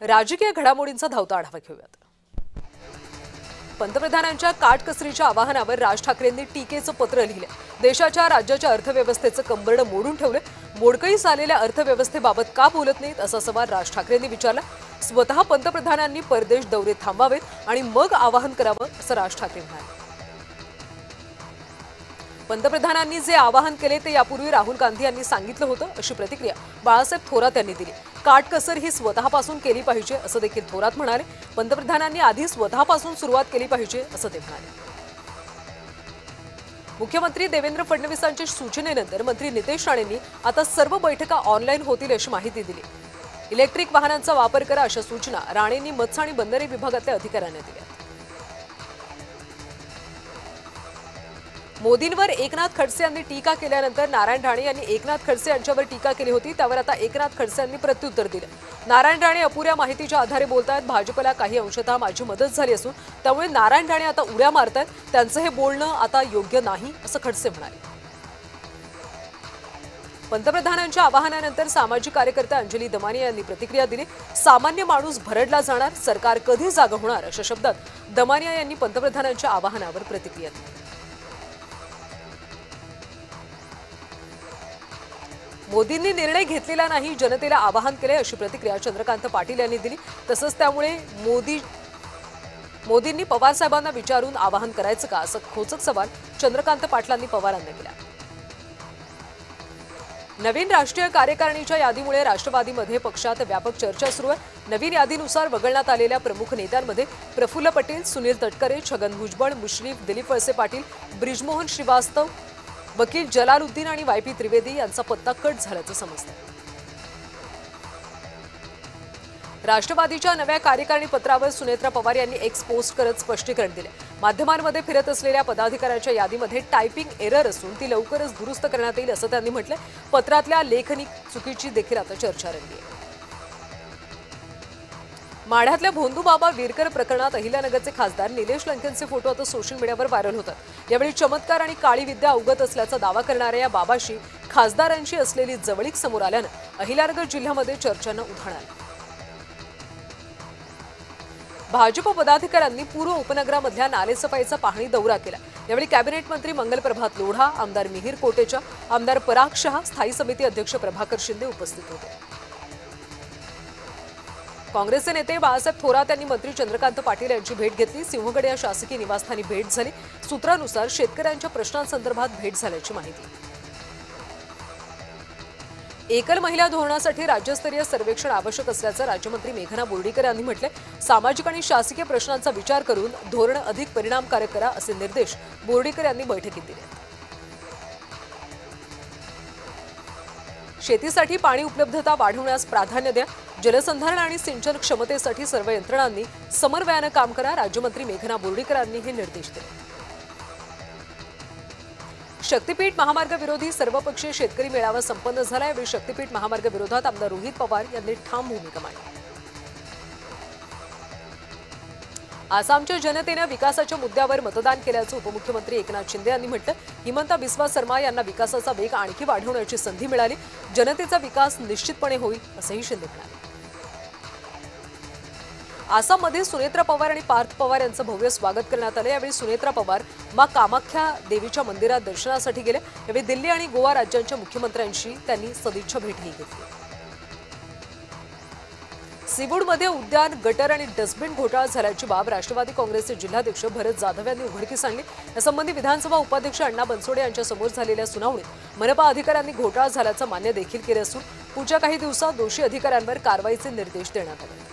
राजकीय घडामोडींचा धावता आढावा घेऊयात। पंतप्रधानांच्या काटकसरीच्या आवाहनावर राज ठाकरेंनी टीकेचं पत्र लिहिले। देशाच्या राज्याच्या अर्थव्यवस्थेचं कंबरडं मोडून ठेवले। मोडकळीस आलेल्या अर्थव्यवस्थेबाबत का बोलत नाहीत असा सवाल राज ठाकरेंनी विचारला। स्वतः पंतप्रधानांनी परदेश दौरे थांबावेत आणि मग आवाहन करावं असं राज ठाकरे म्हणाले। पंतप्रधानांनी जे आवाहन केले ते यापूर्वी राहुल गांधी यांनी सांगितलं होतं अशी प्रतिक्रिया बाळासाहेब थोरात यांनी दिली। काटकसर ही स्वतःपासून केली पाहिजे असं देखील थोरात म्हणाले। पंतप्रधानांनी आधी स्वतःपासून सुरुवात केली पाहिजे असं ते म्हणाले। मुख्यमंत्री देवेंद्र फडणवीसांच्या सूचनेनंतर मंत्री नितेश राणेंनी आता सर्व बैठका ऑनलाईन होतील अशी माहिती दिली। इलेक्ट्रिक वाहनांचा वापर करा अशा सूचना राणेंनी मत्स्य आणि बंदरे विभागातल्या अधिकाऱ्यांना दिल्या। मोदींवर एकनाथ खडसे यांनी टीका केल्यानंतर नारायण राणे यांनी एकनाथ खडसे यांच्यावर टीका केली होती। त्यावर आता एकनाथ खडसे यांनी प्रत्युत्तर दिलं। नारायण राणे अपुऱ्या माहितीच्या आधारे बोलतायत। भाजपला काही अंशतः माझी मदत झाली असून त्यामुळे नारायण राणे आता उड्या मारतायत। त्यांचं हे बोलणं आता योग्य नाही असं खडसे म्हणाले। पंतप्रधानांच्या आवाहनानंतर सामाजिक कार्यकर्ते अंजली दमानिया यांनी प्रतिक्रिया दिली। सामान्य माणूस भरडला जाणार, सरकार कधी जागं होणार अशा शब्दात दमानिया यांनी पंतप्रधानांच्या आवाहनावर प्रतिक्रिया दिली। मोदींनी निर्णय घेतलेला नाही, जनतेला आवाहन केले अशी प्रतिक्रिया चंद्रकांत पाटील यांनी दिली। तसंच त्यामुळे मोदींनी पवार साहेबांना विचारून आवाहन करायचं का असं खोचक सवाल चंद्रकांत पाटलांनी पवारांना केला। नवीन राष्ट्रीय कार्यकारिणीच्या यादीमुळे राष्ट्रवादीमध्ये पक्षात व्यापक चर्चा सुरू आहे। नवीन यादीनुसार वगळण्यात आलेल्या प्रमुख नेत्यांमध्ये प्रफुल्ल पटेल, सुनील तटकरे, छगन भुजबळ, मुश्रीफ, दिलीप वळसे पाटील, ब्रिजमोहन श्रीवास्तव, वकील जलालुद्दीन आणि वायपी त्रिवेदी यांचा पत्ता कट झाल्याचं समजतं। राष्ट्रवादीच्या नव्या कार्यकारिणी पत्रावर सुनेत्रा पवार यांनी एक्स पोस्ट करत स्पष्टीकरण दिले। माध्यमांमध्ये फिरत असलेल्या पदाधिकाऱ्यांच्या यादीमध्ये टायपिंग एरर असून ती लवकरच दुरुस्त करण्यात येईल असं त्यांनी म्हटलं। पत्रातल्या लेखनी चुकीची देखील आता चर्चा रंगली आहे। माढ्यातल्या भोंदूबाबा वीरकर प्रकरणात अहिल्यानगरचे खासदार निलेश लंकेंचे फोटो आता सोशल मीडियावर व्हायरल होतात। यावेळी चमत्कार आणि काळी विद्या अवगत असल्याचा दावा करणाऱ्या या बाबाशी खासदारांची असलेली जवळीक समोर आल्यानं अहिल्यानगर जिल्ह्यामध्ये चर्चांना उधाण आलं। भाजप पदाधिकाऱ्यांनी पूर्व उपनगरामधल्या नालेसफाईचा पाहणी दौरा केला। यावेळी कॅबिनेट मंत्री मंगलप्रभात लोढा, आमदार मिहिर कोटेचा, आमदार पराग शहा, स्थायी समिती अध्यक्ष प्रभाकर शिंदे उपस्थित होते। काँग्रेसचे नेते बाळासाहेब थोरात यांनी मंत्री चंद्रकांत पाटील यांची भेट घेतली। सिंहगड या शासकीय निवासस्थानी भेट झाली। सूत्रानुसार शेतकऱ्यांच्या प्रश्नांसंदर्भात भेट झाल्याची माहिती। एकल महिला धोरणासाठी राज्यस्तरीय सर्वेक्षण आवश्यक असल्याचं राज्यमंत्री मेघना बोर्डीकर यांनी म्हटले। सामाजिक आणि शासकीय प्रश्नांचा विचार करून धोरण अधिक परिणामकारक करा असे निर्देश बोर्डीकर यांनी बैठकीत दिले। शेतीसाठी पाणी उपलब्धता वाढवण्यास प्राधान्य द्या। जलसंधारण आणि सिंचन क्षमतेसाठी सर्व यंत्रणांनी समन्वयानं काम करा। राज्यमंत्री मेघना बोर्डीकर यांनी हे निर्देश दिले। शक्तीपीठ महामार्ग विरोधी सर्वपक्षीय शेतकरी मेळावा संपन्न झाला। यावेळी शक्तीपीठ महामार्ग विरोधात आमदार रोहित पवार यांनी ठाम भूमिका मांडली। आसामच्या जनतेनं विकासाच्या मुद्द्यावर मतदान केल्याचं उपमुख्यमंत्री एकनाथ शिंदे यांनी म्हटलं। हिमंता बिस्वा शर्मा यांना विकासाचा वेग आणखी वाढवण्याची संधी मिळाली। जनतेचा विकास निश्चितपणे होईल असंही शिंदे म्हणाले। आसाममध्ये सुनेत्रा पवार आणि पार्थ पवार यांचं भव्य स्वागत करण्यात आलं। यावेळी सुनेत्रा पवार मां कामाख्या देवीच्या मंदिरात दर्शनासाठी गेले। यावेळी दिल्ली आणि गोवा राज्यांच्या मुख्यमंत्र्यांशी त्यांनी सदिच्छा भेटही घेतली। सीवूडमध्ये उद्यान, गटर आणि डस्टबिन घोटाळा झाल्याची बाब राष्ट्रवादी काँग्रेसचे जिल्हाध्यक्ष भरत जाधव यांनी उघडकीस आणली। यासंबंधी विधानसभा उपाध्यक्ष अण्णा बनसोडे यांच्या समोर झालेल्या सुनावणीत मनपा अधिकाऱ्यांनी घोटाळा झाल्याचं मान्य देखील केलं असून पुढच्या काही दिवसात दोषी अधिकाऱ्यांवर कारवाईचे निर्देश देण्यात आले।